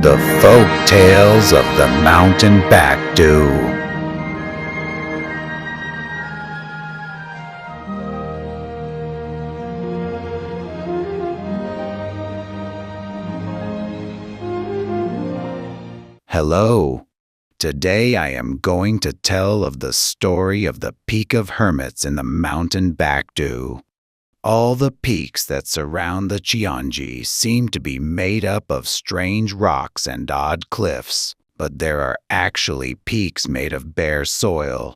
The Folk Tales of the Mountain Backdu. Hello. Today I am going to tell of the story of the peak of Hermits in the mountain Backdu. All the peaks that surround the Cheonji seem to be made up of strange rocks and odd cliffs, but there are actually peaks made of bare soil.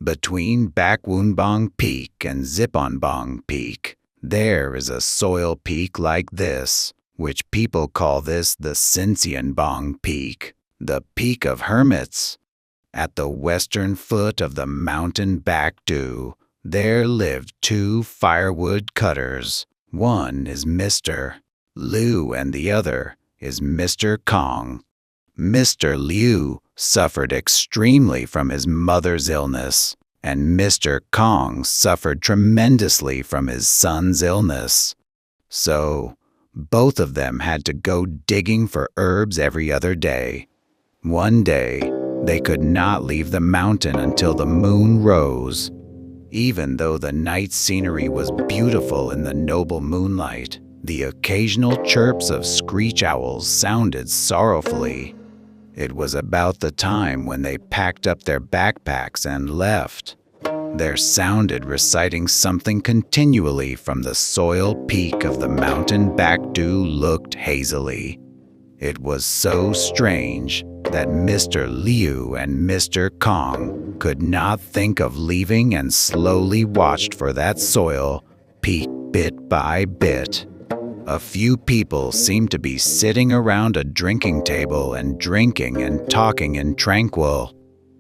Between Bakwunbong Peak and Ziponbong Peak, there is a soil peak like this, which people call this the Sinsianbong Peak, the Peak of Hermits. At the western foot of the mountain Backdu, there lived two firewood cutters. One is Mr. Lyu and the other is Mr. Kong. Mr. Lyu suffered extremely from his mother's illness, and Mr. Kong suffered tremendously from his son's illness. So, both of them had to go digging for herbs every other day. One day, they could not leave the mountain until the moon rose. Even though the night scenery was beautiful in the noble moonlight, the occasional chirps of screech owls sounded sorrowfully. It was about the time when they packed up their backpacks and left. There sounded reciting something continually from the soil peak of the mountain Backdu looked hazily. It was so strange that Mr. Lyu and Mr. Kong could not think of leaving and slowly watched for that soil peak bit by bit. A few people seemed to be sitting around a drinking table and drinking and talking in tranquil.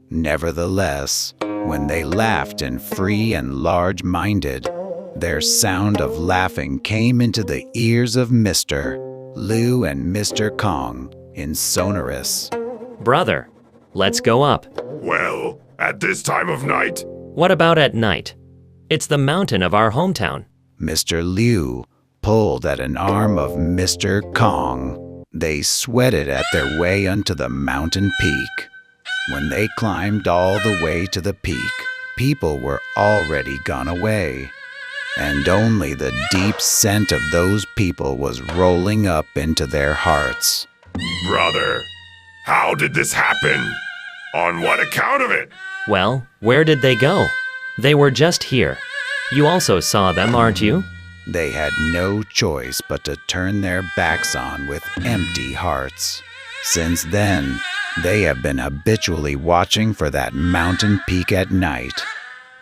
Nevertheless, when they laughed in free and large-minded, their sound of laughing came into the ears of Mr. Lyu and Mr. Kong in sonorous. Brother, let's go up. Well, at this time of night? What about at night? It's the mountain of our hometown. Mr. Lyu pulled at an arm of Mr. Kong. They sweated at their way unto the mountain peak. When they climbed all the way to the peak, people were already gone away, and only the deep scent of those people was rolling up into their hearts. Brother, how did this happen? On what account of it? Well, where did they go? They were just here. You also saw them, aren't you? They had no choice but to turn their backs on with empty hearts. Since then, they have been habitually watching for that mountain peak at night.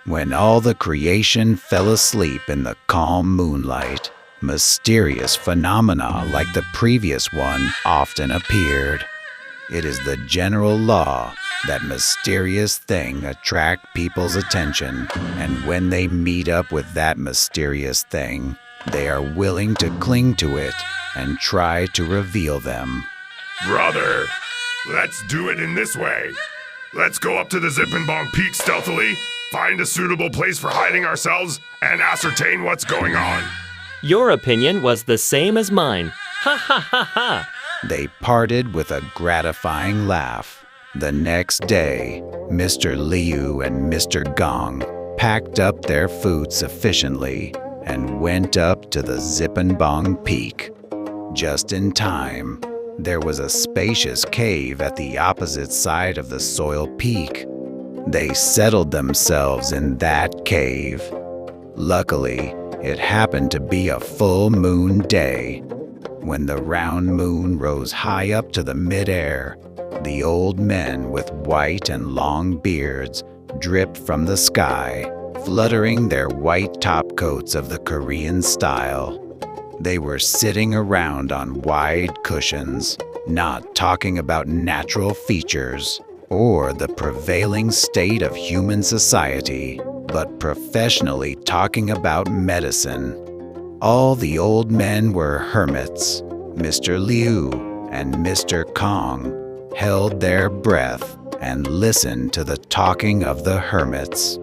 When all the creation fell asleep in the calm moonlight, mysterious phenomena like the previous one often appeared. It is the general law that mysterious things attract people's attention, and when they meet up with that mysterious thing, they are willing to cling to it and try to reveal them. Brother, let's do it in this way. Let's go up to the Ziponbong Peak stealthily, find a suitable place for hiding ourselves, and ascertain what's going on. Your opinion was the same as mine. Ha ha ha ha! They parted with a gratifying laugh. The next day, Mr. Lyu and Mr. Gong packed up their food sufficiently and went up to the Ziponbong Peak. Just in time, there was a spacious cave at the opposite side of the soil peak. They settled themselves in that cave. Luckily, it happened to be a full moon day. When the round moon rose high up to the mid-air, the old men with white and long beards dripped from the sky, fluttering their white topcoats of the Korean style. They were sitting around on wide cushions, not talking about natural features or the prevailing state of human society, but professionally talking about medicine. All the old men were hermits. Mr. Lyu and Mr. Kong held their breath and listened to the talking of the hermits.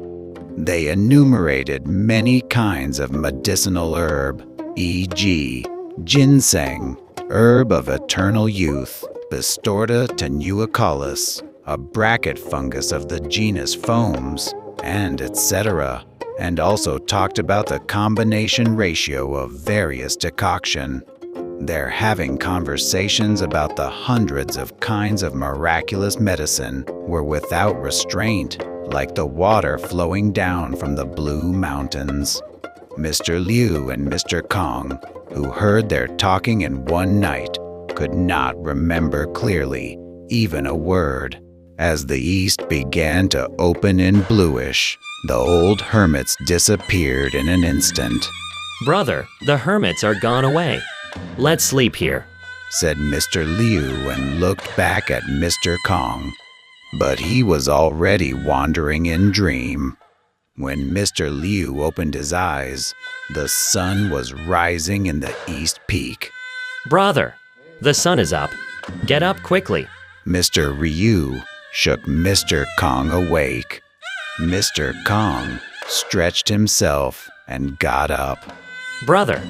They enumerated many kinds of medicinal herb, e.g., ginseng, herb of eternal youth, Bistorta tenuicalis, a bracket fungus of the genus Foams, and etc., and also talked about the combination ratio of various decoction. They're having conversations about the hundreds of kinds of miraculous medicine were without restraint, like the water flowing down from the Blue Mountains. Mr. Lyu and Mr. Kong, who heard their talking in one night, could not remember clearly even a word. As the east began to open in bluish, the old hermits disappeared in an instant. Brother, the hermits are gone away. Let's sleep here, said Mr. Lyu and looked back at Mr. Kong. But he was already wandering in dream. When Mr. Lyu opened his eyes, the sun was rising in the east peak. Brother, the sun is up. Get up quickly. Mr. Ryu shook Mr. Kong awake. Mr. Kong stretched himself and got up. Brother,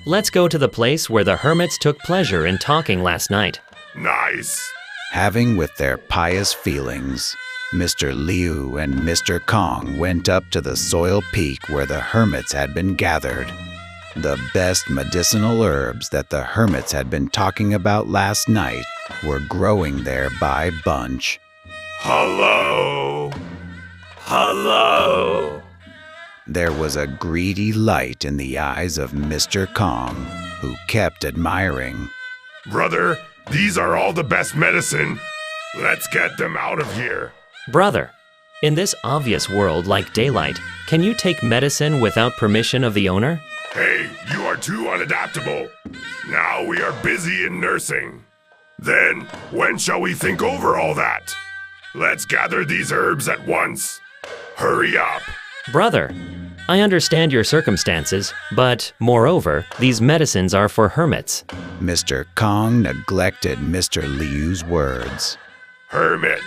let's go to the place where the hermits took pleasure in talking last night. Nice. Having with their pious feelings, Mr. Lyu and Mr. Kong went up to the soil peak where the hermits had been gathered. The best medicinal herbs that the hermits had been talking about last night were growing there by bunch. Hullo! Hullo! There was a greedy light in the eyes of Mr. Kong, who kept admiring. Brother, these are all the best medicine. Let's get them out of here. Brother, in this obvious world like daylight, can you take medicine without permission of the owner? Hey, you are too unadaptable. Now we are busy in nursing. Then, when shall we think over all that? Let's gather these herbs at once. Hurry up. Brother, I understand your circumstances, but moreover, these medicines are for hermits. Mr. Kong neglected Mr. Liu's words. Hermit,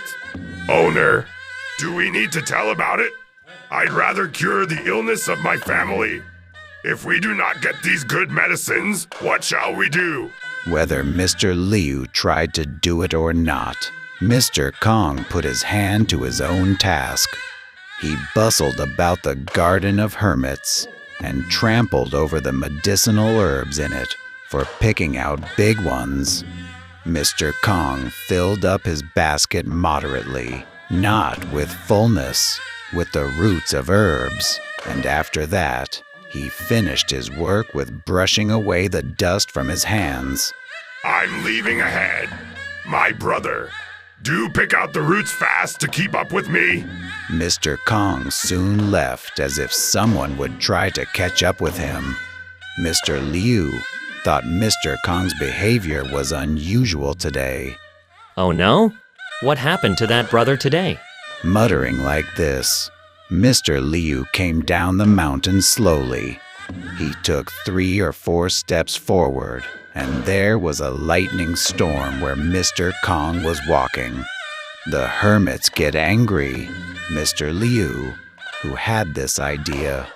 owner, do we need to tell about it? I'd rather cure the illness of my family. If we do not get these good medicines, what shall we do? Whether Mr. Lyu tried to do it or not, Mr. Kong put his hand to his own task. He bustled about the garden of hermits and trampled over the medicinal herbs in it for picking out big ones. Mr. Kong filled up his basket moderately, not with fullness, with the roots of herbs, and after that, he finished his work with brushing away the dust from his hands. I'm leaving ahead. My brother, do pick out the roots fast to keep up with me. Mr. Kong soon left as if someone would try to catch up with him. Mr. Lyu thought Mr. Kong's behavior was unusual today. Oh no? What happened to that brother today? Muttering like this, Mr. Lyu came down the mountain slowly. He took 3 or 4 steps forward, and there was a lightning storm where Mr. Kong was walking. The hermits get angry. Mr. Lyu, who had this idea,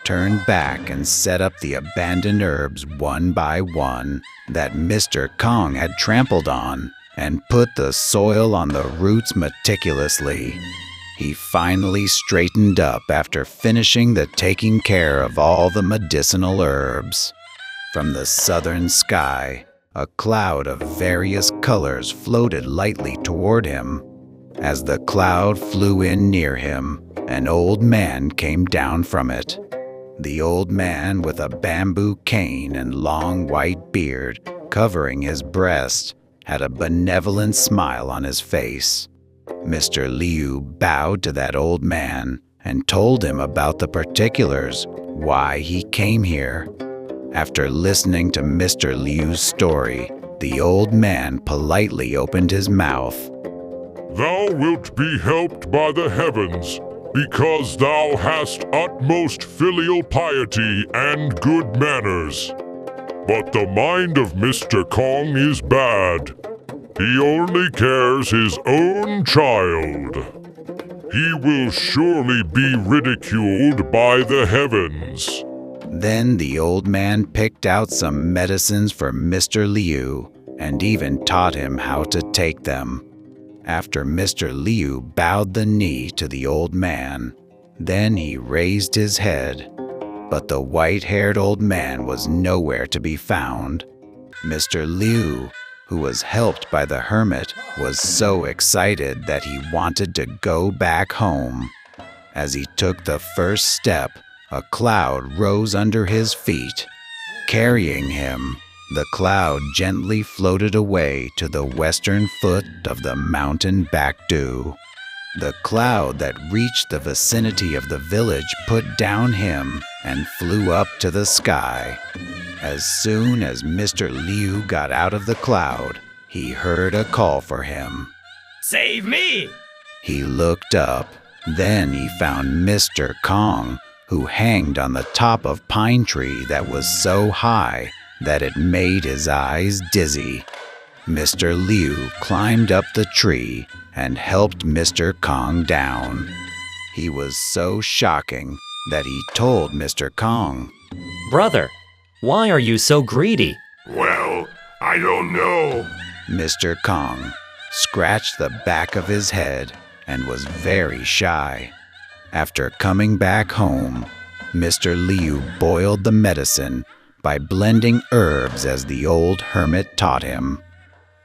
turned back and set up the abandoned herbs one by one that Mr. Kong had trampled on and put the soil on the roots meticulously. He finally straightened up after finishing the taking care of all the medicinal herbs. From the southern sky, a cloud of various colors floated lightly toward him. As the cloud flew in near him, an old man came down from it. The old man with a bamboo cane and long white beard covering his breast had a benevolent smile on his face. Mr. Lyu bowed to that old man and told him about the particulars, why he came here. After listening to Mr. Liu's story, the old man politely opened his mouth. Thou wilt be helped by the heavens, because thou hast utmost filial piety and good manners. But the mind of Mr. Kong is bad. He only cares his own child. He will surely be ridiculed by the heavens. Then the old man picked out some medicines for Mr. Lyu and even taught him how to take them. After Mr. Lyu bowed the knee to the old man, then he raised his head. But the white-haired old man was nowhere to be found. Mr. Lyu, who was helped by the hermit, was so excited that he wanted to go back home. As he took the first step, a cloud rose under his feet. Carrying him, the cloud gently floated away to the western foot of the mountain Backdu. The cloud that reached the vicinity of the village put down him and flew up to the sky. As soon as Mr. Lyu got out of the cloud, he heard a call for him. Save me! He looked up. Then he found Mr. Kong, who hanged on the top of pine tree that was so high that it made his eyes dizzy. Mr. Lyu climbed up the tree and helped Mr. Kong down. He was so shocking that he told Mr. Kong, Brother, why are you so greedy? Well, I don't know. Mr. Kong scratched the back of his head and was very shy. After coming back home, Mr. Lyu boiled the medicine by blending herbs as the old hermit taught him.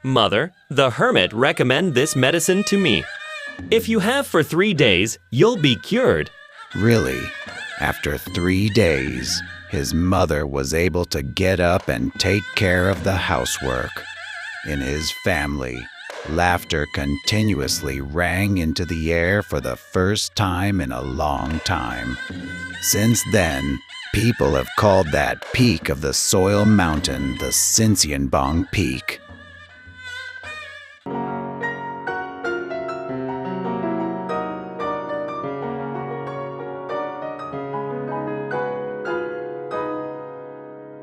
Mother, the hermit recommend this medicine to me. If you have for 3 days, you'll be cured. Really, after 3 days, his mother was able to get up and take care of the housework. In his family, laughter continuously rang into the air for the first time in a long time. Since then, people have called that peak of the Soil Mountain the Sinsianbong Peak.